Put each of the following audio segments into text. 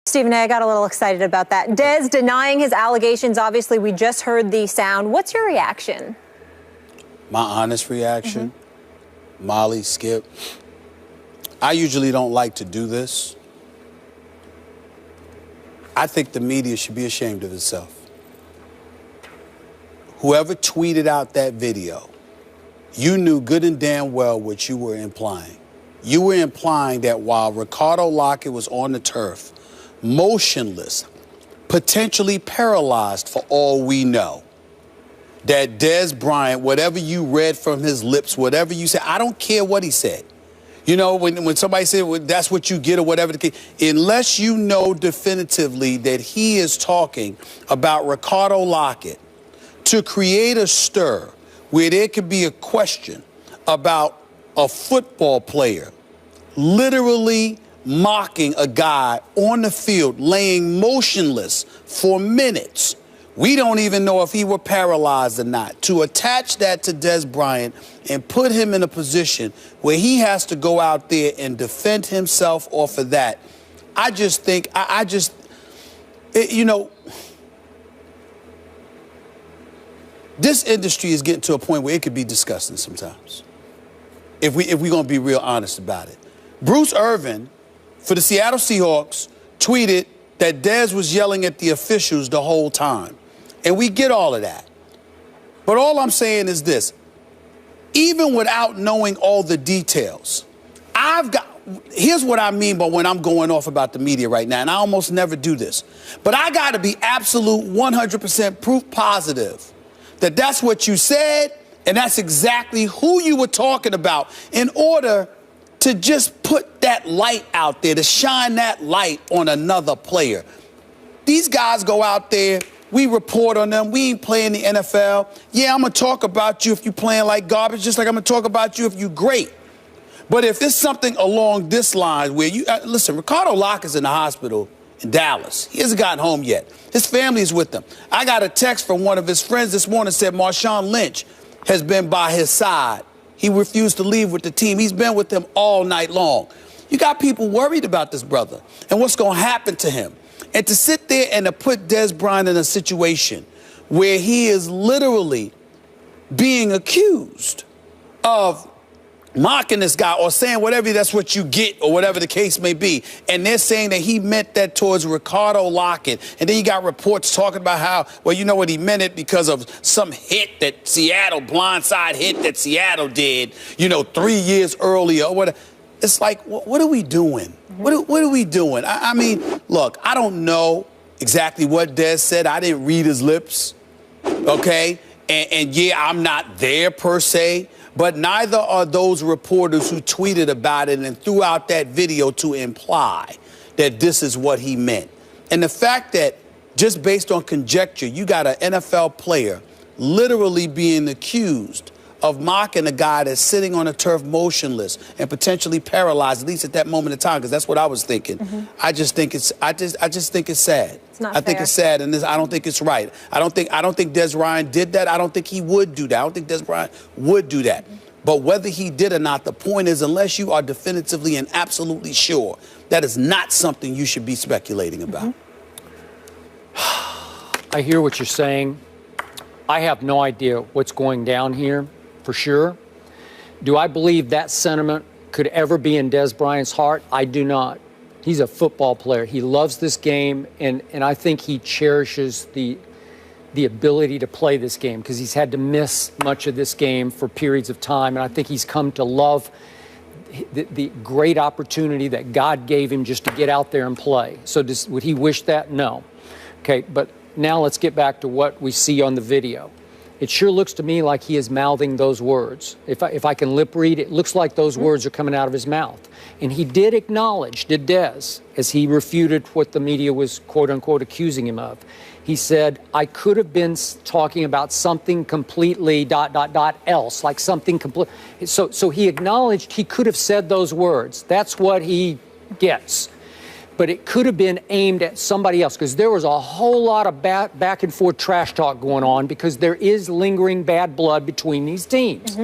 Stephen A., I got a little excited about that. Dez denying his allegations. Obviously, we just heard the sound. What's your reaction? My honest reaction, Molly, Skip, I usually don't like to do this. I think the media should be ashamed of itself. Whoever tweeted out that video, you knew good and damn well what you were implying. You were implying that while Ricardo Lockett was on the turf, motionless, potentially paralyzed for all we know, that Dez Bryant, whatever you read from his lips, whatever you said, I don't care what he said. You know, when somebody said, well, that's what you get or whatever the case, unless you know definitively that he is talking about Ricardo Lockett to create a stir where there could be a question about a football player literally mocking a guy on the field, laying motionless for minutes. We don't even know if he were paralyzed or not. To attach that to Dez Bryant and put him in a position where he has to go out there and defend himself off of that, I just think, you know, this industry is getting to a point where it could be disgusting sometimes, if we're going to be real honest about it. Bruce Irvin, for the Seattle Seahawks, tweeted that Dez was yelling at the officials the whole time. And we get all of that. But all I'm saying is this. Even without knowing all the details, here's what I mean by when I'm going off about the media right now, and I almost never do this. But I got to be absolute 100% proof positive that that's what you said and that's exactly who you were talking about in order to just put that light out there, to shine that light on another player. These guys go out there, we report on them, we ain't playing the NFL. Yeah, I'm going to talk about you if you're playing like garbage, just like I'm going to talk about you if you're great. But if it's something along this line where you, listen, Ricardo Lockett's in the hospital in Dallas. He hasn't gotten home yet. His family is with him. I got a text from one of his friends this morning said Marshawn Lynch has been by his side. He refused to leave with the team. He's been with them all night long. You got people worried about this brother and what's going to happen to him. And to sit there and to put Dez Bryant in a situation where he is literally being accused of mocking this guy or saying whatever, that's what you get or whatever the case may be. And they're saying that he meant that towards Ricardo Lockett. And then you got reports talking about how, well, you know what, he meant it because of some hit that Seattle, blindside hit that Seattle did, 3 years earlier or whatever. It's like, what are we doing? What are we doing? I mean, look, I don't know exactly what Dez said. I didn't read his lips, okay? And yeah, I'm not there per se, but neither are those reporters who tweeted about it and threw out that video to imply that this is what he meant. And the fact that just based on conjecture, you got an NFL player literally being accused of mocking a guy that's sitting on a turf motionless and potentially paralyzed, at least at that moment in time, because that's what I was thinking. I just think it's think it's sad. It's not I think fair. it's sad, and I don't think it's right. I don't think Dez Bryant did that. I don't think he would do that. I don't think Dez Bryant would do that. But whether he did or not, the point is, unless you are definitively and absolutely sure, that is not something you should be speculating about. I hear what you're saying. I have no idea what's going down here. For sure. Do I believe that sentiment could ever be in Dez Bryant's heart? I do not. He's a football player. He loves this game, and I think he cherishes the ability to play this game because he's had to miss much of this game for periods of time, and I think he's come to love the great opportunity that God gave him just to get out there and play. So would he wish that? No. Okay, but now let's get back to what we see on the video. It sure looks to me like he is mouthing those words. If I can lip read, it looks like those words are coming out of his mouth. And he did acknowledge, did Dez, as he refuted what the media was, quote unquote, accusing him of. He said, I could have been talking about something completely ... else, like something complete. So he acknowledged he could have said those words. That's what he gets. But it could have been aimed at somebody else because there was a whole lot of back and forth trash talk going on because there is lingering bad blood between these teams.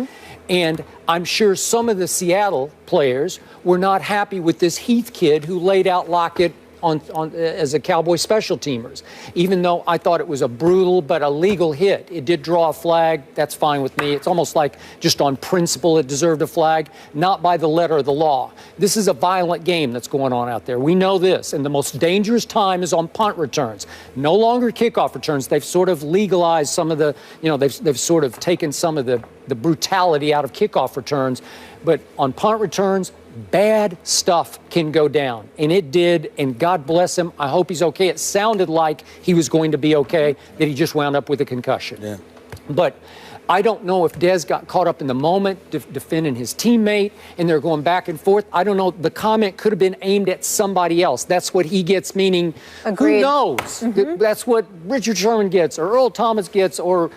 And I'm sure some of the Seattle players were not happy with this Heath kid who laid out Lockett as a Cowboy special teamers. Even though I thought it was a brutal but a legal hit, it did draw a flag. That's fine with me. It's almost like just on principle it deserved a flag, not by the letter of the law. This is a violent game that's going on out there. We know this, and the most dangerous time is on punt returns. No longer kickoff returns. They've sort of legalized some of the, they've sort of taken some of the brutality out of kickoff returns. But on punt returns, bad stuff can go down. And it did, and God bless him. I hope he's okay. It sounded like he was going to be okay, that he just wound up with a concussion. Yeah. But I don't know if Dez got caught up in the moment defending his teammate, and they're going back and forth. I don't know. The comment could have been aimed at somebody else. That's what he gets, meaning Agreed. Who knows? Mm-hmm. That's what Richard Sherman gets, or Earl Thomas gets, or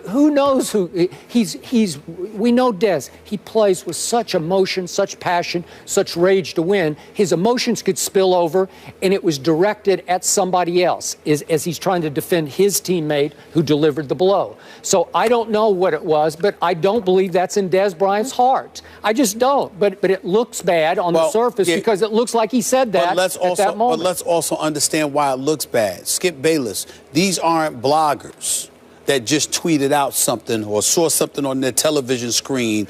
who knows who we know Dez. He plays with such emotion, such passion, such rage to win. His emotions could spill over, and it was directed at somebody else as he's trying to defend his teammate who delivered the blow. So I don't know what it was, but I don't believe that's in Dez Bryant's heart. I just don't. But it looks bad on the surface because it looks like he said that at that moment. But let's also understand why it looks bad. Skip Bayless, these aren't bloggers that just tweeted out something or saw something on their television screen,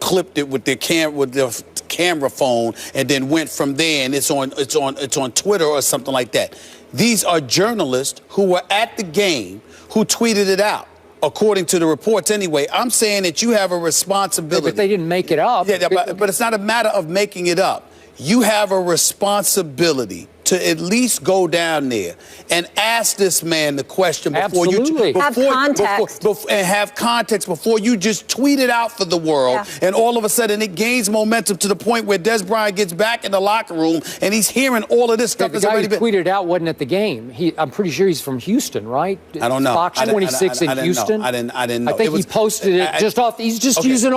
clipped it with their camera phone, and then went from there, and it's on Twitter or something like that. These are journalists who were at the game who tweeted it out, according to the reports anyway. I'm saying that you have a responsibility. But they didn't make it up. Yeah, but it's not a matter of making it up. You have a responsibility to at least go down there and ask this man the question before Absolutely. you have context. and have context before you just tweet it out for the world. Yeah. And all of a sudden it gains momentum to the point where Dez Bryant gets back in the locker room and he's hearing all of this stuff. The guy who tweeted it out wasn't at the game. I'm pretty sure he's from Houston, right? I don't know. Fox 26 in Houston. I didn't know. I think he posted it just off. He's just using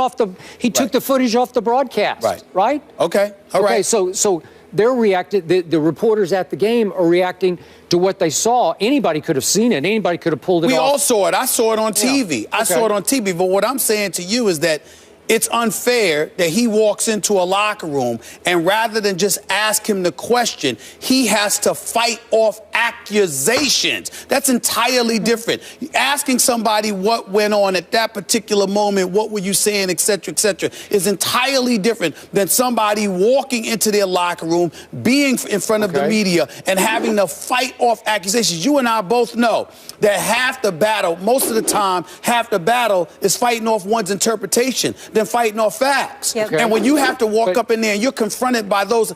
He took the footage off the broadcast. Right? Okay. All right. So they're reacting. The reporters at the game are reacting to what they saw. Anybody could have seen it. Anybody could have pulled it off. We all saw it. I saw it on TV. Yeah. I saw it on TV. But what I'm saying to you is that it's unfair that he walks into a locker room and rather than just ask him the question, he has to fight off accusations. That's entirely different. Asking somebody what went on at that particular moment, what were you saying, et cetera, is entirely different than somebody walking into their locker room, being in front of the media, and having to fight off accusations. You and I both know that half the battle, most of the time, half the battle is fighting off one's interpretation than fighting off facts. Yep. And when you have to walk up in there and you're confronted by those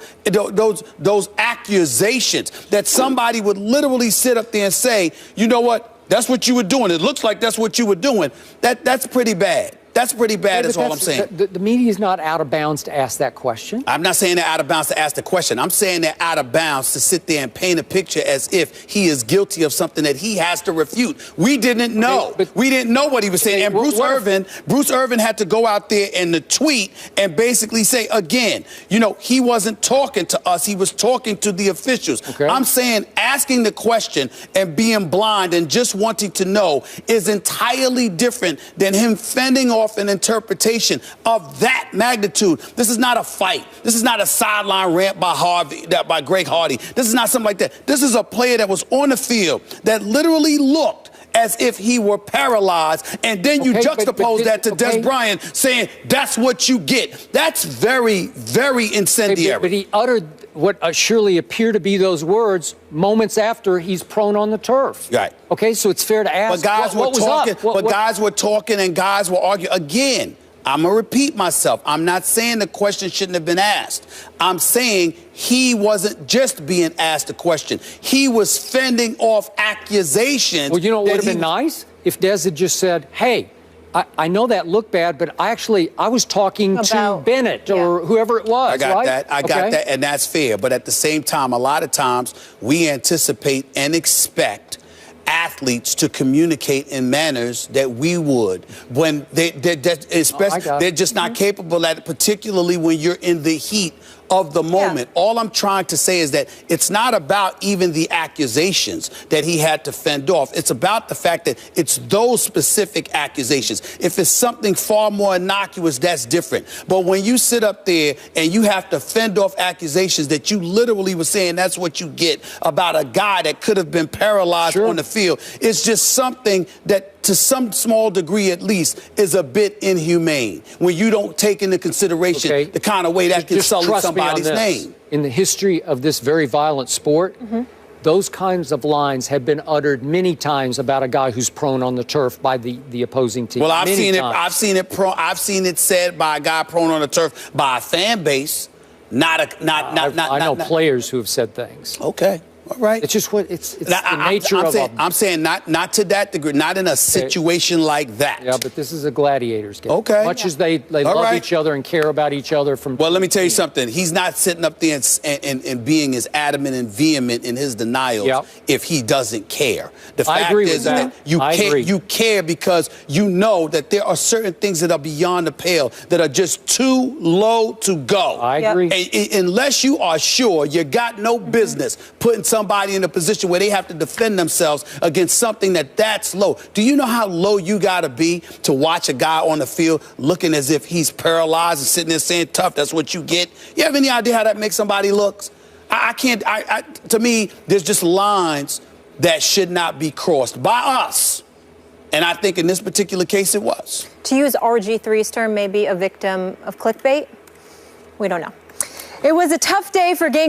accusations that somebody would literally sit up there and say, you know what, that's what you were doing. It looks like that's what you were doing. That's pretty bad. That's pretty bad, is all I'm saying. The media is not out of bounds to ask that question. I'm not saying they're out of bounds to ask the question. I'm saying they're out of bounds to sit there and paint a picture as if he is guilty of something that he has to refute. We didn't know. We didn't know what he was saying. And Bruce Irvin had to go out there in the tweet and basically say, again, he wasn't talking to us. He was talking to the officials. I'm saying asking the question and being blind and just wanting to know is entirely different than him fending off an interpretation of that magnitude. This is not a fight. This is not a sideline rant by Greg Hardy. This is not something like that. This is a player that was on the field that literally looked as if he were paralyzed, and then you juxtapose that to Dez Bryant saying that's what you get. That's very, very incendiary. But he uttered what surely appear to be those words moments after he's prone on the turf. Right. Okay, so it's fair to ask. But guys guys were talking and guys were arguing. Again, I'm going to repeat myself. I'm not saying the question shouldn't have been asked. I'm saying he wasn't just being asked a question. He was fending off accusations. Well, you know what would have been nice? If Dez had just said, hey, I know that looked bad, but I was talking to Bennett or whoever it was. I got that. I got that, and that's fair. But at the same time, a lot of times we anticipate and expect athletes to communicate in manners that we would when they're just not capable at it, particularly when you're in the heat of the moment. All I'm trying to say is that it's not about even the accusations that he had to fend off. It's about the fact that it's those specific accusations. If it's something far more innocuous, that's different. But when you sit up there and you have to fend off accusations that you literally were saying that's what you get about a guy that could have been paralyzed on the field, it's just something that, to some small degree at least, is a bit inhumane when you don't take into consideration the kind of way that can sully somebody's name. In the history of this very violent sport, those kinds of lines have been uttered many times about a guy who's prone on the turf by the opposing team. Well, I've seen it said by a guy prone on the turf by a fan base, I know players who have said things. Okay. All right. It's just it's the nature of I'm saying not to that degree, not in a situation like that. Yeah, but this is a gladiators game. Okay. Much as they love each other and care about each other from. Well, let me tell you something. He's not sitting up there and being as adamant and vehement in his denials if he doesn't care. The fact is that you care because you know that there are certain things that are beyond the pale that are just too low to go. I agree. And unless you are sure, you got no business putting somebody in a position where they have to defend themselves against something that's low. Do you know how low you got to be to watch a guy on the field looking as if he's paralyzed and sitting there saying, tough, that's what you get? You have any idea how that makes somebody look? I can't. To me, there's just lines that should not be crossed by us. And I think in this particular case, it was. To use RG3's term, maybe a victim of clickbait? We don't know. It was a tough day for game